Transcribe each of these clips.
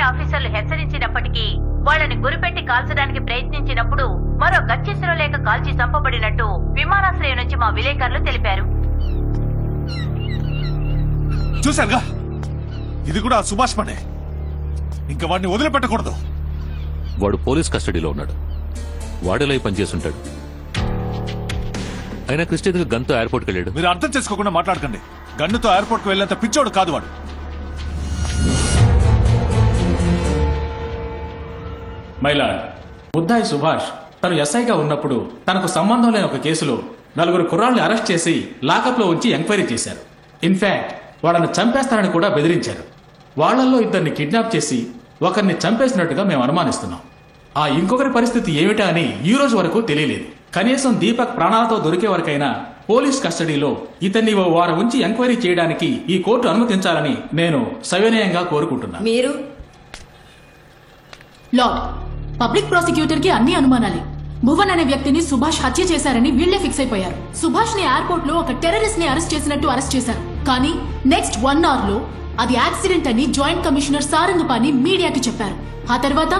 ఆఫీసర్లు హెచ్చరించినప్పటికీ వాళ్ళని గురిపెట్టి కాల్చడానికి ప్రయత్నించినప్పుడు మరో గచ్చెసరు లేక కాల్చి చంపబడినట్టు విమానాశ్రయం నుంచి మా విలేకరులు తెలిపారు. చూశారుగా, ఇది కూడా సుభాష్ పనే. ఇంకా వాడిని వదిలిపెట్టకూడదు. వాడు పోలీస్ కస్టడీలో ఉన్నాడు. వాడిలో పనిచేస్తుంటాడు. అయినా క్రిస్టియన్ గన్తో ఎయిర్పోర్ట్కి వెళ్ళాడు. మీరు అర్థం చేసుకోకుండా మాట్లాడకండి. గన్నుతో ఎయిర్పోర్ట్కి వెళ్ళేంత పిచ్చోడు కాదు వాడు. మైలాడ్, ముద్దాయి సుభాష్ తను ఎస్ఐగా ఉన్నప్పుడు తనకు సంబంధం లేని ఒక కేసులో 4 కుర్రాళ్ని అరెస్ట్ చేసి లాకప్లో ఉంచి ఎంక్వైరీ చేశారు. ఇన్ఫాక్ట్ వాళ్ళని చంపేస్తారని కూడా బెదిరించారు. వాళ్లలో 2ని కిడ్నాప్ చేసి ఒకరిని చంపేసినట్టుగా మేము అనుమానిస్తున్నాం. ఆ ఇంకొకరి పరిస్థితి ఏమిటా అని ఈ రోజు వరకు తెలియలేదు. కనీసం దీపక్ ప్రాణాలతో దొరికే వరకైనా పోలీస్ కస్టడీలో ఇతన్ని ఓ వారం ఉంచి ఎంక్వైరీ చేయడానికి ఈ కోర్టు అనుమతించాలని నేను సవినయంగా కోరుకుంటున్నాను. మీరు లార్డ్, పబ్లిక్ ప్రాసిక్యూటర్ కి అన్ని అనుమానాలే. భువన్ అనే వ్యక్తిని సుభాష్ హత్య చేశారని వీళ్లే ఫిక్స్ అయిపోయారు. సుభాష్ ని ఎయిర్పోర్ట్ లో ఒక టెర్రరిస్ట్ ని అరెస్ట్ చేసినట్టు అరెస్ట్ చేశారు. కానీ నెక్స్ట్ 1 hour లో అది యాక్సిడెంట్ అని జాయింట్ కమిషనర్ సారంగపాణి మీడియాకి చెప్పారు. ఆ తర్వాత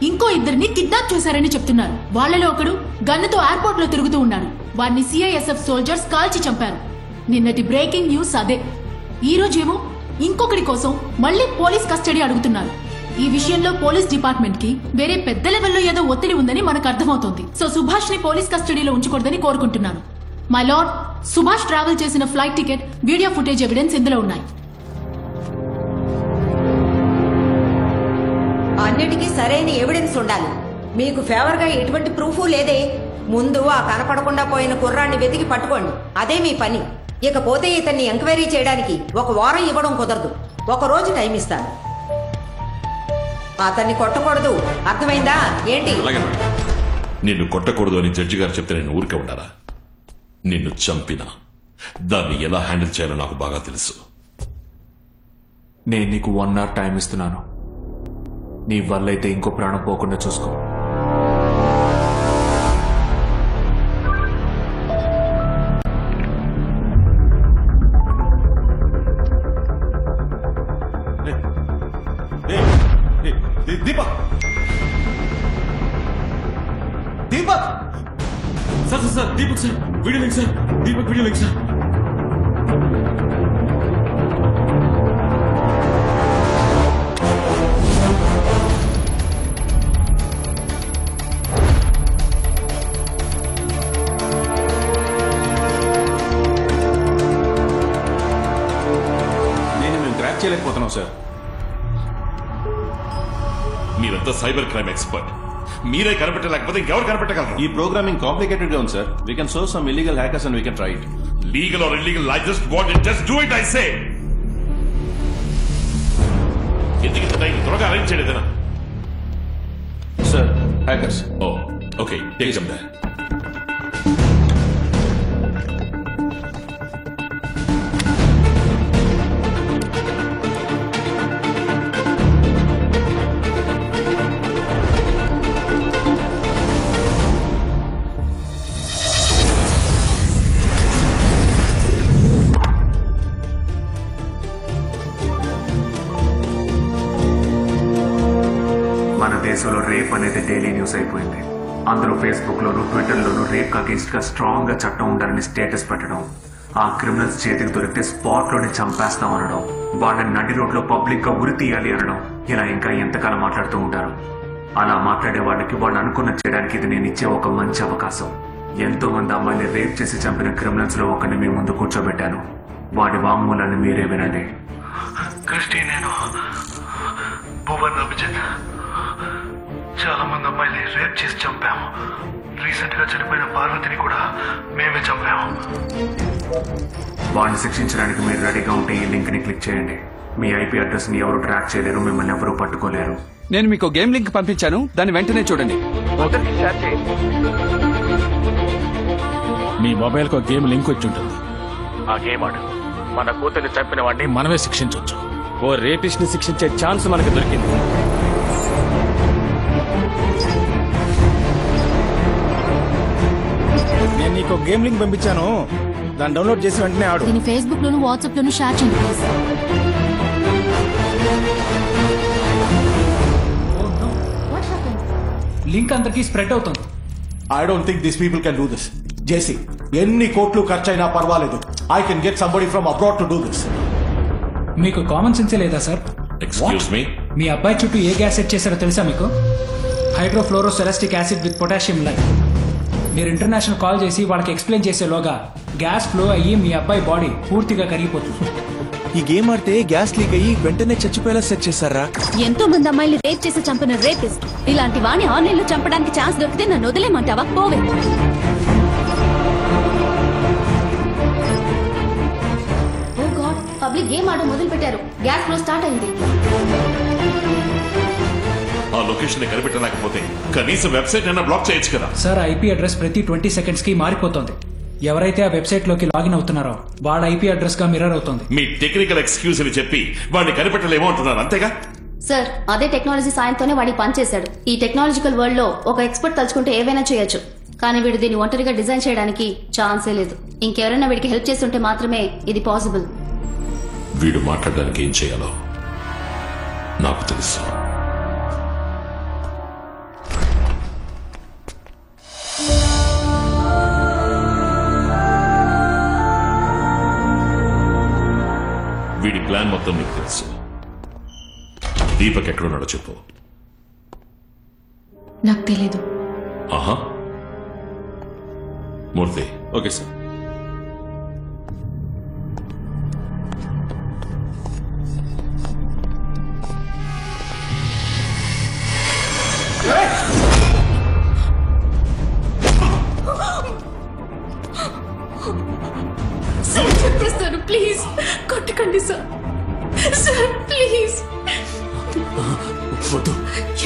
ఇంకో 2ని కిడ్నాప్ చేశారని చెప్తున్నారు. వాళ్లలో ఒకడు గన్నుతో ఎయిర్పోర్ట్ లో తిరుగుతూ ఉన్నాడు. వాడిని సిఐఎస్ఎఫ్ సోల్జర్స్ కాల్చి చంపారు. నిన్నటి బ్రేకింగ్ న్యూస్ అదే. ఈ రోజేమో ఇంకొకటి కోసం మళ్లీ పోలీస్ కస్టడీ అడుగుతున్నారు. ఈ విషయంలో పోలీస్ డిపార్ట్మెంట్ కి వేరే పెద్ద లెవెల్లో ఏదో ఒత్తిడి ఉందని మనకు అర్థమవుతోంది. సో సుభాష్ ని పోలీస్ కస్టడీలో ఉంచకూడదని కోరుకుంటున్నాను. మై లార్డ్, సుభాష్ ట్రావెల్ చేసిన flight ticket, video footage evidence ఇందులో ఉన్నాయి. అన్నిటికీ సరైన ఎవిడెన్స్ ఉండాలి. మీకు ఫేవర్ గా ఎటువంటి ప్రూఫ్ లేదే. ముందు ఆ కనపడకుండా పోయిన కుర్రాన్ని వెతికి పట్టుకోండి. అదే మీ పని. ఇకపోతే ఇతన్ని ఎంక్వైరీ చేయడానికి 1 వారం ఇవ్వడం కుదరదు. 1 రోజు టైం ఇస్తాను. అతన్ని కొట్టకూడదు, అర్థమైందా? ఏంటి? నిన్ను కొట్టకూడదు అని జడ్జి గారు చెప్తే నేను ఊరికే ఉండాలా? నిన్ను చంపినా దాన్ని ఎలా హ్యాండిల్ చేయాలో నాకు బాగా తెలుసు. నేను నీకు 1 hour టైం ఇస్తున్నాను. నీ వల్లైతే ఇంకో ప్రాణం పోకుండా చూసుకో. Deepak, Deepak sir sir, Deepak sir, video link sir, Deepak video link sir. మేము ట్రాక్ చేయలేకపోతున్నాం సార్. మీరంతా సైబర్ క్రైమ్ ఎక్స్పర్ట్. మీరే కనిపెట్టలేకపోతే ఇంకెవరు కనిపెట్టగలరు? ఈ ప్రోగ్రామింగ్ కాంప్లికేటెడ్ గా ఉంది sir. We can source some illegal hackers and we can try it. Legal or illegal, I just want it. Just do it, I say. ఎందుకు ఇంత టైం? త్వరగా అరేంజ్ చేయలేదనా? Sir, hackers. Oh okay, take them there. దేశంలో rape అనేది daily news అయిపోయింది. అందులో Facebook లోను, Twitter లోను rape against గా strong గా చట్టం ఉండాలని స్టేటస్ పెట్టడం, ఆ క్రిమినల్స్ చేతికి దొరికితే స్పాట్ లోనే చంపేస్తాం అనడం, వాళ్ళని నడి రోడ్ లో పబ్లిక్ గా ఉరి తీయాలి అనడం, ఇలా ఇంకా ఎంతకాలం మాట్లాడుతూ ఉంటారు. అలా మాట్లాడే వాళ్ళకి వాళ్ళు అనుకున్న చేయడానికి ఇది నేను ఇచ్చే ఒక మంచి అవకాశం. ఎంతో మంది అమ్మాయిని రేప్ చేసి చంపిన క్రిమినల్స్ లో ఒకరిని మీ ముందు కూర్చోబెట్టాను. వాడి వాంగ్మూలాన్ని మీరే వినండి. క్రిస్టి, నేను భువన్ అభిజిత్ చాలా మంది అమ్మాయిని రేప్ చేసి చంపాము. రీసెంట్ గా చనిపోయిన పార్వతిని కూడా మేమే చంపాము. వాడిని శిక్షించడానికి మీరు రెడీగా ఉంటే ఈ లింక్ ని క్లిక్ చేయండి. మీ ఐపీ అడ్రస్ ని ఎవరు ట్రాక్ చేయలేరు, మిమ్మల్ని ఎవరు పట్టుకోలేరు. నేను మీకు గేమ్ లింక్ పంపించాను, దాన్ని వెంటనే చూడండి. మీ మొబైల్ కు గేమ్ లింక్ వచ్చి ఉంటుంది. ఆ గేమ్ ఆడు. మన కూతుర్ని చంపిన వాడిని మనమే శిక్షించవచ్చు. ఓ రేపిస్ట్ ని శిక్షించే ఛాన్స్ మనకు దొరికింది. నేను నీకు గేమ్ లింక్ పంపించాను, దాన్ని డౌన్లోడ్ చేసి వెంటనే ఆడు. దీన్ని ఫేస్బుక్ లోను, వాట్సాప్ లోను షేర్ చేయండి ప్లీజ్. లింక్ అందరికీ స్ప్రెడ్ అవుతుంది. I don't think this people can do this. జేసీ, ఎన్ని కోట్లు ఖర్చైనా పర్వాలేదు. I can get somebody from abroad to do this. మీకు కామన్ సెన్సే లేదా సార్? ఎక్స్క్యూజ్ మీ, మీ అబ్బాయి చుట్టూ ఏ గ్యాస్ సెట్ చేశారో తెలుసా మీకు? హైడ్రోఫ్లోరోసెరాస్టిక్ యాసిడ్ విత్ పొటాషియం లైట్. మీరు ఇంటర్నేషనల్ కాల్ చేసి వాళ్ళకి ఎక్స్ప్లెయిన్ చేసేలోగా గ్యాస్ ఫ్లో అయ్యి మీ అబ్బాయి బాడీ పూర్తిగా కరిగిపోతుంది. ఈ గేమ్ ఆడితే గ్యాస్ లీక్ అయ్యి వెంటనే చచ్చిపోయేలా సెట్ చేశారా? ఎంతో మంది అమ్మాయిలు రేప్ చేసి చంపిన రేపిస్ట్ ఇలాంటి వాణి ఆన్లైన్ లో చంపడానికి ఛాన్స్ దొరికితే నన్ను వదిలేమంటావా? పోవే. ఓ గాడ్, పబ్లిక్ గేమ్ ఆడడం మొదలు పెట్టారు. గ్యాస్ ఫ్లో స్టార్ట్ అయింది. ఆ లొకేషన్ ని కనిపెట్టలేకపోతే కనీసం వెబ్సైట్ అయినా బ్లాక్ చేయొచ్చు కదా. సార్, ఐపీ అడ్రస్ ప్రతి 20 seconds కి మారిపోతుంది. ఎవరైతే ఆ వెబ్సైట్ లోకి లాగిన్ అవుతున్నారో వాళ్ళ ఐపీ అడ్రస్ గా మిర్రర్ అవుతుంది. మీ టెక్నికల్ ఎక్స్క్యూజ్ అని చెప్పి వాడిని కనిపెట్టలేమో అంటున్నారు, అంతేగా? సార్, అదే టెక్నాలజీ సాయంతోనే వాడికి పనిచేశాడు. ఈ టెక్నాలజికల్ వరల్డ్ లో ఒక ఎక్స్పర్ట్ తలుచుకుంటే ఏవైనా చేయొచ్చు. కానీ వీడు దీన్ని ఒంటరిగా డిజైన్ చేయడానికి ఛాన్సే లేదు. ఇంకెవరైనా వీడికి హెల్ప్ చేస్తుంటే మాత్రమే ఇది పాసిబుల్. వీడు మాట్లాడడానికి ఏం చేయాలో నాకు తెలుసు. వీడి ప్లాన్ మొత్తం నీకు తెలుసు. దీపక్ ఎక్కడున్నాడో చెప్పు. నాకు తెలీదు. ఆహా, మూర్తి. Okay sir. సార్, చెప్పేస్తాను, ప్లీజ్ కొట్టకండి సార్. Sir please.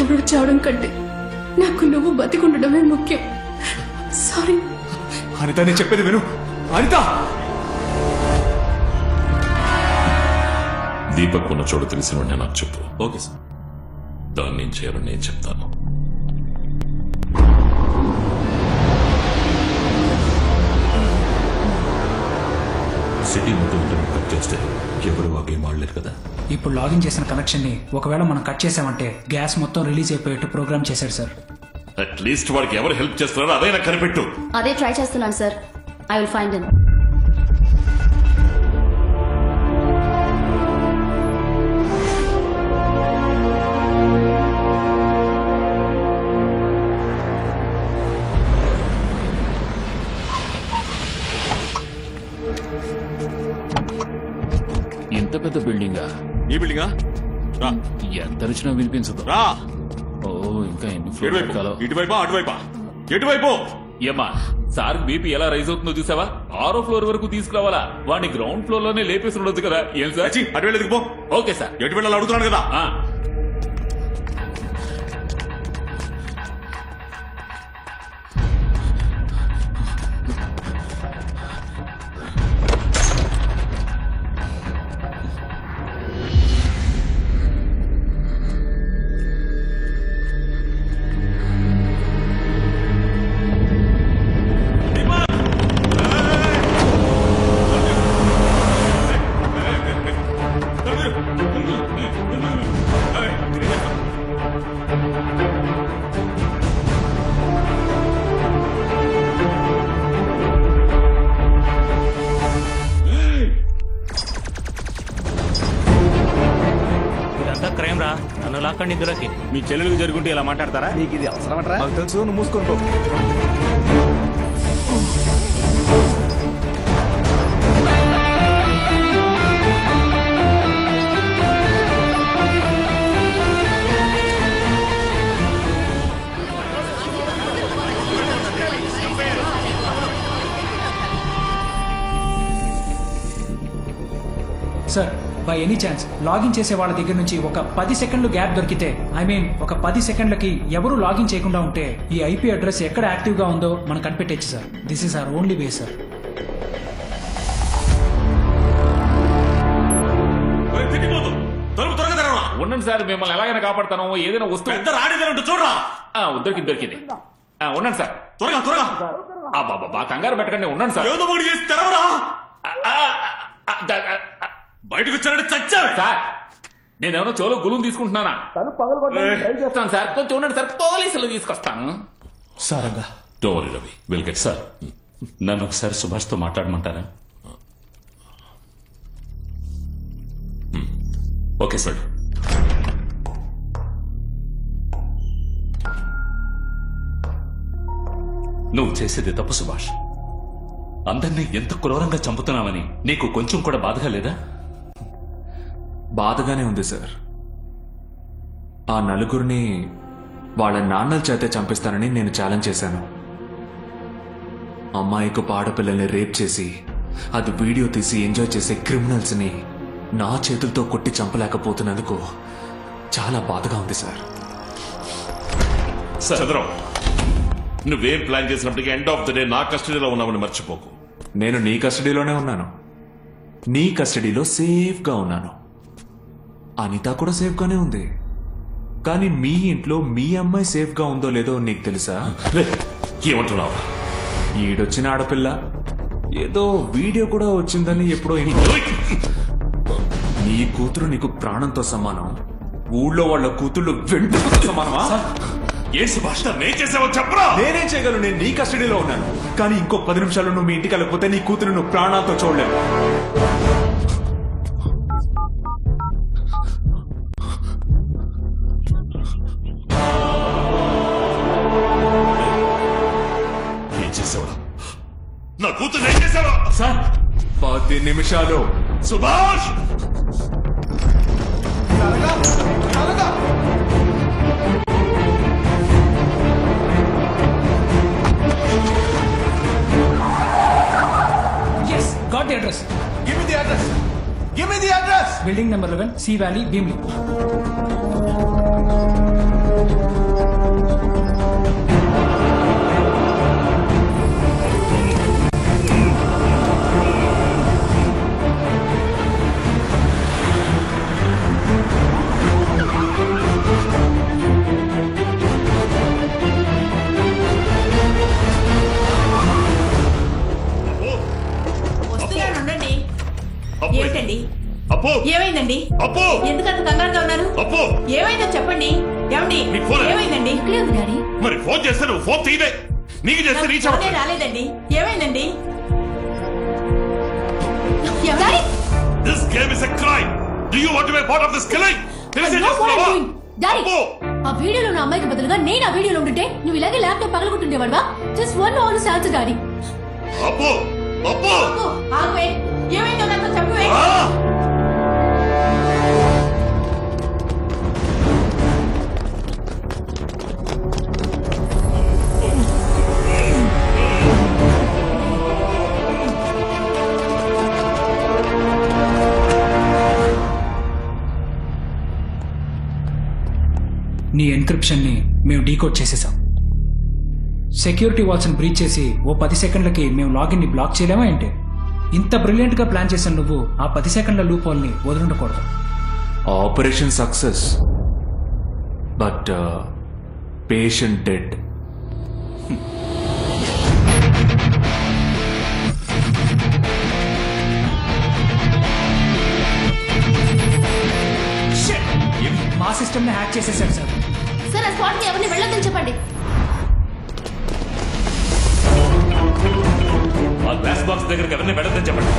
ఎవరు చావడం కంటే నాకు నువ్వు బతికుండడమే ముఖ్యం. సారీ. అనిత, నేను చెప్పేది విను. అనిత, దీపక్ ఉన్న చోటు తెలిసిన వెంటనే నాకు చెప్పు. Okay sir. దాన్ని ఏం చేయాలో నేను చెప్తాను. సిటీ మొత్తం ఇంటర్నెట్ కట్ చేస్తే ఎవరు ఆ గేమ్ ఆడలేరు కదా. ఇప్పుడు లాగిన్ చేసిన కనెక్షన్ ని ఒకవేళ మనం కట్ చేసామంటే గ్యాస్ మొత్తం రిలీజ్ అయిపోయేట్టు ప్రోగ్రామ్ చేశాడు సార్. అట్లీస్ట్ వాడికి ఎవరు హెల్ప్ చేస్తున్నారో అదైనా కనిపెట్టు. అదే ట్రై చేస్తున్నాను sir. I will find him. ఇంత పెద్ద బిల్డింగా? ఈ బిల్డింగా? రా. ఎంత వచ్చినా వినిపించదు. రా. ఓ, ఇంకా ఎన్ని ఫ్లోర్లు ఎక్కాలో. ఇటువైపా అటువైపా? ఎటువైపు? ఏమ్మా, సార్ బీపీ ఎలా రైజ్ అవుతుందో చూసావా? 6వ ఫ్లోర్ వరకు తీసుకురావాలా? వాడిని గ్రౌండ్ ఫ్లోర్ లోనే లేపేసి ఉండొచ్చు కదా. ఏం సార్? అటు వెళ్ళేది పో. Okay sir. ఎటు వెళ్ళాలి అడుగుతున్నాడు కదా. క్రైమ్ రా, నన్ను లాక్కండి ఇందులోకి. మీ చెల్లెలకు జరుగుంటే ఇలా మాట్లాడతారా? నీకు ఇది అవసరమట్రా? నాకు తెలుసు, నువ్వు మూసుకొని పో. Sir, by any chance login చేసే వాళ్ళ దగ్గర నుంచి ఒక 10 సెకండ్లు గ్యాప్ దొరికితే, ఐ మీన్ ఒక 10 సెకండ్లకి ఎవరు లాగిన్ చేయకుండా ఉంటే ఈ ఐపీ అడ్రస్ ఎక్కడ యాక్టివ్ గా ఉందో మనం కనిపెట్టచ్చు sir. This is our only way sir. ఉండండి సార్, మిమ్మల్ని ఎలాగైనా కాపాడతాను. ఏదైనా వస్తువు చూడరా. దొరికింది. ఉండండి సార్, త్వరగా త్వరగా. బాబా కంగారు పెట్టకండి. ఉండండి సార్. ఏదో ఒకటి చేసి తెరవరా. బయటకు వచ్చారంటే చచ్చారు సార్. నేనేమన్నా చెవులో గులుం తీసుకుంటున్నానా? చేస్తాను సార్, కొంచెం ఉండండి సార్, పోలీసులు తీసుకొస్తాను. సారంగా డోరీ రవి విల్ గెట్ సార్ నన్ను ఒకసారి సుభాష్తో మాట్లాడమంటారా? Okay sir. నువ్వు చేసేది తప్పు సుభాష్. అందరినీ ఎంత క్రూరంగా చంపుతున్నావని నీకు కొంచెం కూడా బాధగా లేదా? బాధగానే ఉంది సార్. ఆ నలుగురిని వాళ్ళ నాన్నల చేతే చంపిస్తానని నేను ఛాలెంజ్ చేశాను. అమ్మాయికు ఆడపిల్లల్ని రేప్ చేసి అది వీడియో తీసి ఎంజాయ్ చేసే క్రిమినల్స్ ని నా చేతులతో కొట్టి చంపలేకపోతున్నందుకు చాలా బాధగా ఉంది సార్. చంద్రం, నువ్వేం ప్లాన్ చేసినప్పటికీ ఎండ్ ఆఫ్ ద డే నా కస్టడీలో ఉన్నామని మర్చిపోకు. నేను నీ కస్టడీలోనే ఉన్నాను. నీ కస్టడీలో సేఫ్గా ఉన్నాను. అనిత కూడా సేఫ్గానే ఉంది. కానీ మీ ఇంట్లో మీ అమ్మాయి సేఫ్గా ఉందో లేదో నీకు తెలుసా? ఏమంటున్నావు? ఈడొచ్చిన ఆడపిల్ల ఏదో వీడియో కూడా వచ్చిందని ఎప్పుడో నీ కూతురు నీకు ప్రాణంతో సమానం. ఊళ్ళో వాళ్ళ కూతుళ్ళు వెంట్రుకతో సమానమా? ఏ సుభాష్ నేను చేసావో చెప్పరా? నేనేం చేయగలను? నేను నీ కస్టడీలో ఉన్నాను. కానీ ఇంకో 10 నిమిషాలు నువ్వు మీ ఇంటికి వెళ్ళకపోతే నీ కూతురు నువ్వు ప్రాణాలతో చూడలేవు. ఏం చేసావా? నా కూతురు ఏం చేసావా? సార్ 10 నిమిషాలు. Subhash Got the address. Give me the address. Give me the address. Building number 11, Sea Valley, Beamley. ఏంటండి? అప్పు ఏమైందండి? అప్పు ఎందుకంత కంగారుగా ఉన్నారు? అప్పు ఏమైందో చెప్పండి. ఏమండి? ఏమైందండి? మరి ఫోన్ చేస్తే నువ్వు ఫోన్ తీయలే. నీకు చేస్తే రీచ్ ఫోనే రాలేదండి. ఏమైందండి? This game is a crime. Do you want to be a part of this killing? ఆ వీడియోలో నా అమ్మాయికి బదులుగా నేను ఆ వీడియోలో ఉంటుంటే నువ్వు ఇలాగే ల్యాప్టాప్ పగలగొట్టుండేవాడువా? Just one honest answer daddy. Appu Appu ఆగవే. ఏమైందో నాతో చెప్పవే. నీ ఎన్క్రిప్షన్ ని మేము డీకోడ్ చేసేసాం. సెక్యూరిటీ వాల్స్ ని బ్రీచ్ చేసి ఓ 10 సెకండ్లకి మేము లాగిన్ ని బ్లాక్ చేయలేమా ఏంటి? ఇంత బ్రిలియంట్ గా ప్లాన్ చేసిన నువ్వు ఆ 10 సెకండ్ల లూప్ హోల్ ని వదులుండకూడదు. Operation success, but patient dead. మా సిస్టమ్ ని హ్యాక్ చేసేసారు సార్. సార్ ఆ స్పాట్ కి ఎవరిని వెళ్ళొద్దని చెప్పండి. ఆ గ్లాస్ బాక్స్ దగ్గరికి ఎవరిని వెళ్ళొద్దని చెప్పండి.